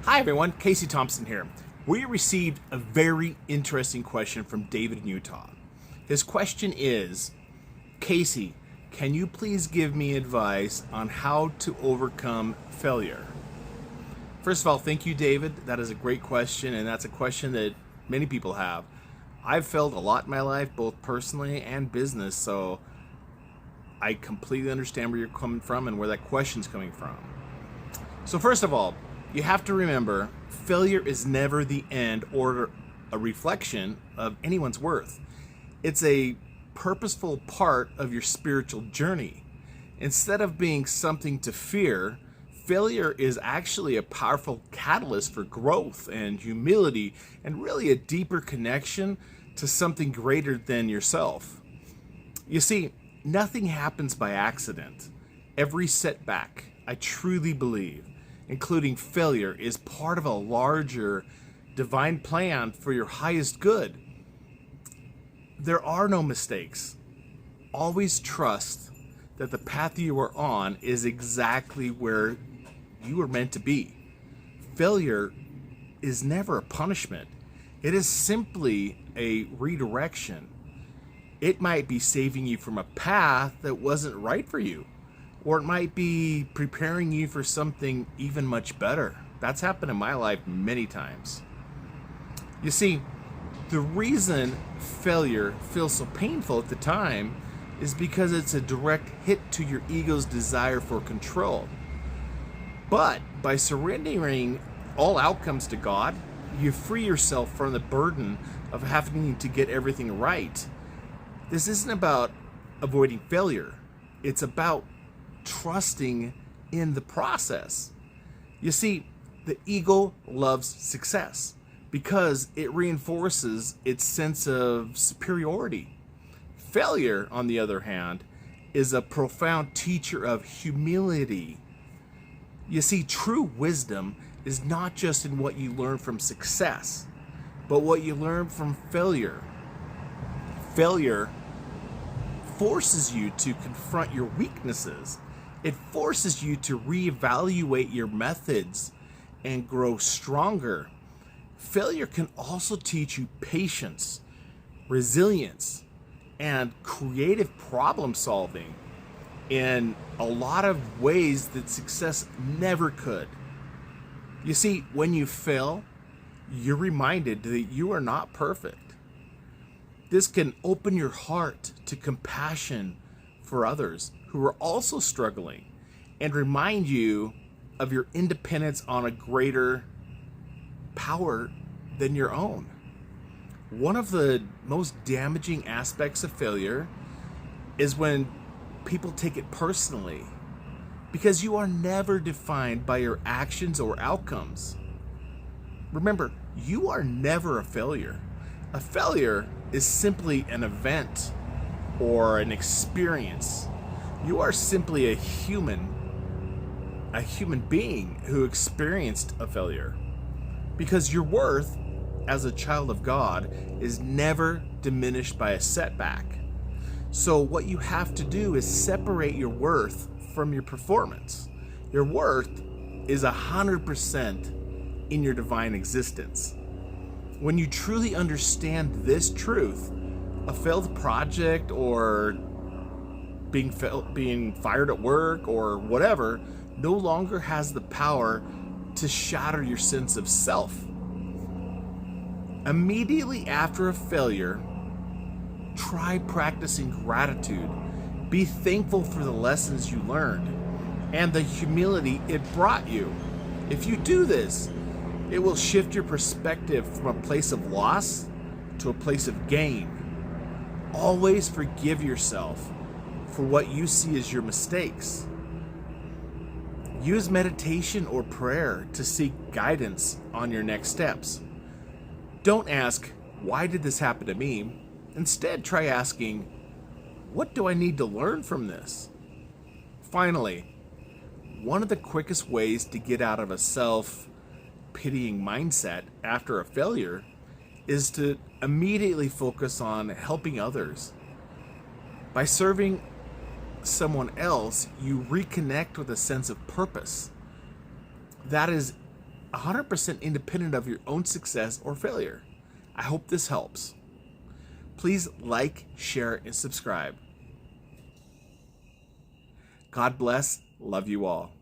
Hi everyone, Kasey Thompson here. We received a very interesting question from David in Utah. His question is, Kasey, can you please give me advice on how to overcome failure? First of all, thank you, David. That is a great question, and that's a question that many people have. I've failed a lot in my life, both personally and business, so I completely understand where you're coming from and where that question's coming from. So first of all, you have to remember, failure is never the end or a reflection of anyone's worth. It's a purposeful part of your spiritual journey. Instead of being something to fear, failure is actually a powerful catalyst for growth and humility and really a deeper connection to something greater than yourself. You see, nothing happens by accident. Every setback, I truly believe, including failure, is part of a larger divine plan for your highest good. There are no mistakes. Always trust that the path you are on is exactly where you were meant to be. Failure is never a punishment. It is simply a redirection. It might be saving you from a path that wasn't right for you, or it might be preparing you for something even much better. That's happened in my life many times. You see, the reason failure feels so painful at the time is because it's a direct hit to your ego's desire for control. But by surrendering all outcomes to God, you free yourself from the burden of having to get everything right. This isn't about avoiding failure. It's about trusting in the process. You see, the ego loves success because it reinforces its sense of superiority. Failure, on the other hand, is a profound teacher of humility. You see, true wisdom is not just in what you learn from success, but what you learn from failure. Failure forces you to confront your weaknesses. It forces you to reevaluate your methods and grow stronger. Failure can also teach you patience, resilience, and creative problem solving in a lot of ways that success never could. You see, when you fail, you're reminded that you are not perfect. This can open your heart to compassion for others who are also struggling and remind you of your independence on a greater power than your own. One of the most damaging aspects of failure is when people take it personally, because you are never defined by your actions or outcomes. Remember, you are never a failure. A failure is simply an event or an experience. You are simply a human being who experienced a failure. Because your worth as a child of God is never diminished by a setback. So what you have to do is separate your worth from your performance. Your worth is 100% in your divine existence. When you truly understand this truth, a failed project or being fired at work or whatever no longer has the power to shatter your sense of self. Immediately after a failure, try practicing gratitude. Be thankful for the lessons you learned and the humility it brought you. If you do this, it will shift your perspective from a place of loss to a place of gain. Always forgive yourself for what you see as your mistakes. Use meditation or prayer to seek guidance on your next steps. Don't ask, why did this happen to me? Instead, try asking, what do I need to learn from this? Finally, one of the quickest ways to get out of a self-pitying mindset after a failure is to immediately focus on helping others. By serving someone else, you reconnect with a sense of purpose. That is 100% independent of your own success or failure. I hope this helps. Please like, share, and subscribe. God bless. Love you all.